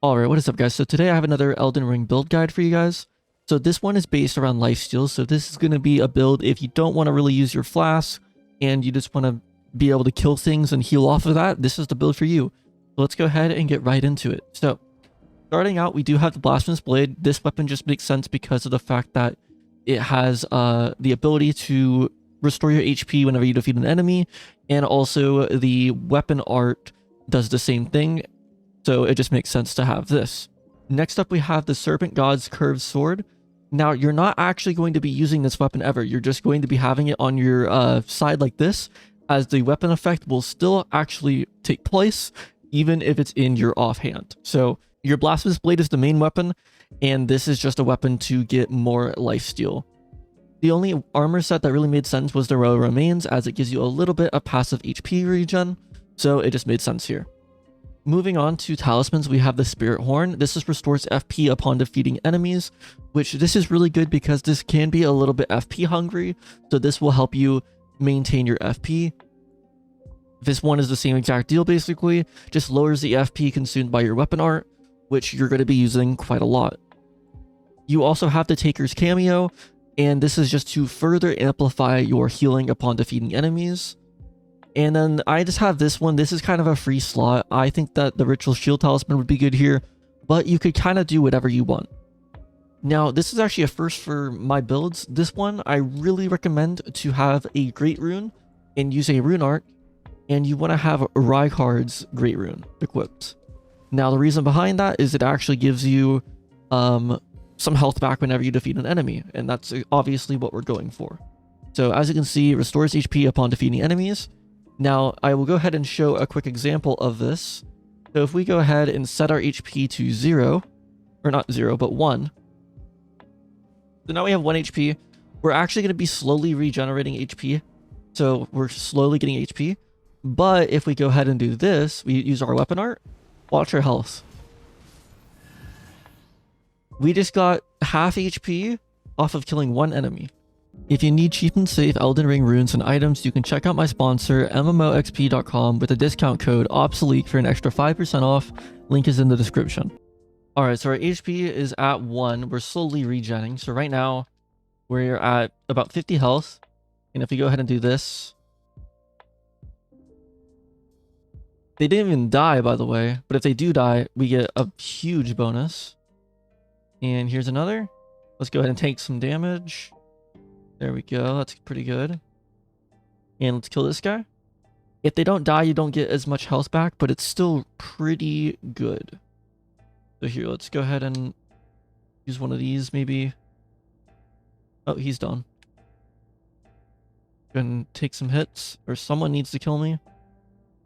Alright, what is up guys? So today I have another Elden Ring build guide for you guys. So this one is based around lifesteal. So this is going to be a build if you don't want to really use your flask and you just want to be able to kill things and heal off of that, this is the build for you. So let's go ahead and get right into it. So starting out, we do have the Blasphemous Blade. This weapon just makes sense because of the fact that it has the ability to restore your HP whenever you defeat an enemy, and also the weapon art does the same thing. So it just makes sense to have this. Next up, we have the Serpent God's Curved Sword. Now, you're not actually going to be using this weapon ever. You're just going to be having it on your side like this, as the weapon effect will still actually take place, even if it's in your offhand. So your Blasphemous Blade is the main weapon, and this is just a weapon to get more lifesteal. The only armor set that really made sense was the Royal Remains, as it gives you a little bit of passive HP regen, so it just made sense here. Moving on to talismans, we have the Spirit Horn. This just restores FP upon defeating enemies, which this is really good because this can be a little bit FP hungry, so this will help you maintain your FP. This one is the same exact deal basically, just lowers the FP consumed by your weapon art, which you're going to be using quite a lot. You also have the Taker's Cameo, and this is just to further amplify your healing upon defeating enemies. And then I just have this one. This is kind of a free slot. I think that the Ritual Shield Talisman would be good here, but you could kind of do whatever you want. Now, this is actually a first for my builds. This one, I really recommend to have a Great Rune and use a Rune Arc, and you want to have Rykard's Great Rune equipped. Now, the reason behind that is it actually gives you some health back whenever you defeat an enemy, and that's obviously what we're going for. So as you can see, it restores HP upon defeating enemies. Now, I will go ahead and show a quick example of this. So if we go ahead and set our HP to 0, or not 0, but 1. So now we have 1 HP. We're actually going to be slowly regenerating HP. So we're slowly getting HP. But if we go ahead and do this, we use our weapon art, watch our health. We just got half HP off of killing 1 enemy. If you need cheap and safe Elden Ring runes and items, you can check out my sponsor, MMOXP.com, with the discount code OBSOLETE for an extra 5% off. Link is in the description. Alright, so our HP is at 1. We're slowly regenning. So right now, we're at about 50 health. And if we go ahead and do this... They didn't even die, by the way. But if they do die, we get a huge bonus. And here's another. Let's go ahead and take some damage. There we go. That's pretty good. And let's kill this guy. If they don't die, you don't get as much health back, but it's still pretty good. So here, let's go ahead and use one of these, maybe. Oh, he's done. Gonna take some hits, or someone needs to kill me.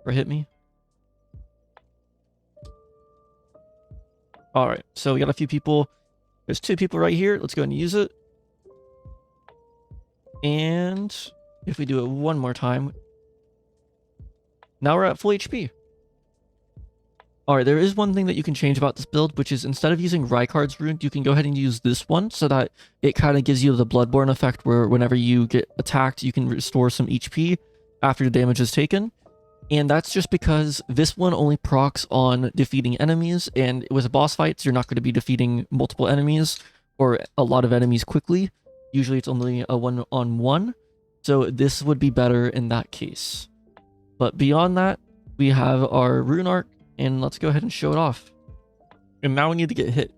Or hit me. Alright, so we got a few people. There's 2 people right here. Let's go ahead and use it. And if we do it one more time, now we're at full HP. Alright, there is one thing that you can change about this build, which is instead of using Rykard's rune, you can go ahead and use this one so that it kind of gives you the Bloodborne effect where whenever you get attacked, you can restore some HP after the damage is taken. And that's just because this one only procs on defeating enemies, and with boss fights, you're not going to be defeating multiple enemies or a lot of enemies quickly. Usually it's only a 1-on-1, so this would be better in that case. But beyond that, we have our Rune Arc, and let's go ahead and show it off. And now we need to get hit.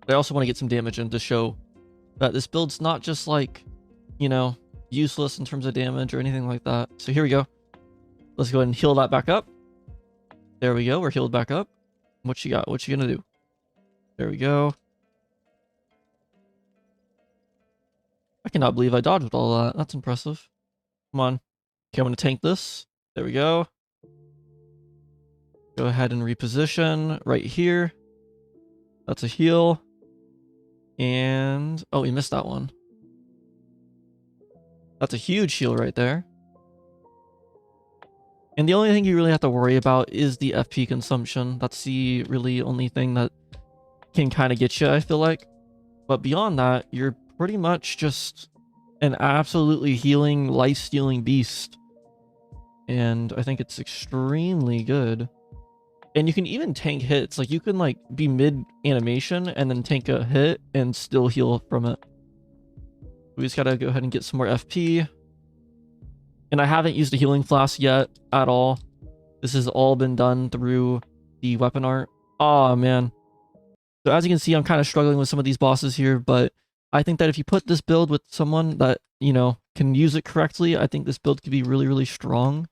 But I also want to get some damage in to show that this build's not just like, you know, useless in terms of damage or anything like that. So here we go. Let's go ahead and heal that back up. There we go, we're healed back up. What you got? What you gonna do? There we go. I cannot believe I dodged all that. That's impressive. Come on. Okay, I'm going to tank this. There we go. Go ahead and reposition right here. That's a heal. And... oh, we missed that one. That's a huge heal right there. And the only thing you really have to worry about is the FP consumption. That's the really only thing that can kind of get you, I feel like. But beyond that, you're pretty much just an absolutely healing, life-stealing beast. And I think it's extremely good. And you can even tank hits. Like you can like be mid animation and then tank a hit and still heal from it. We just gotta go ahead and get some more FP. And I haven't used a healing flask yet at all. This has all been done through the weapon art. Oh man. So as you can see, I'm kind of struggling with some of these bosses here, but I think that if you put this build with someone that, you know, can use it correctly, I think this build could be really, really strong.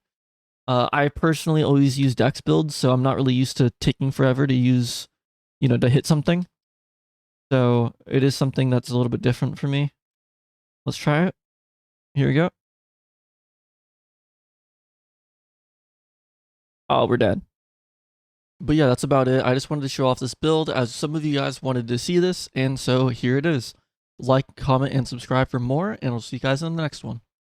I personally always use dex builds, so I'm not really used to taking forever to use, you know, to hit something. So it is something that's a little bit different for me. Let's try it. Here we go. Oh, we're dead. But yeah, that's about it. I just wanted to show off this build as some of you guys wanted to see this, and so here it is. Like, comment, and subscribe for more, and I'll see you guys in the next one.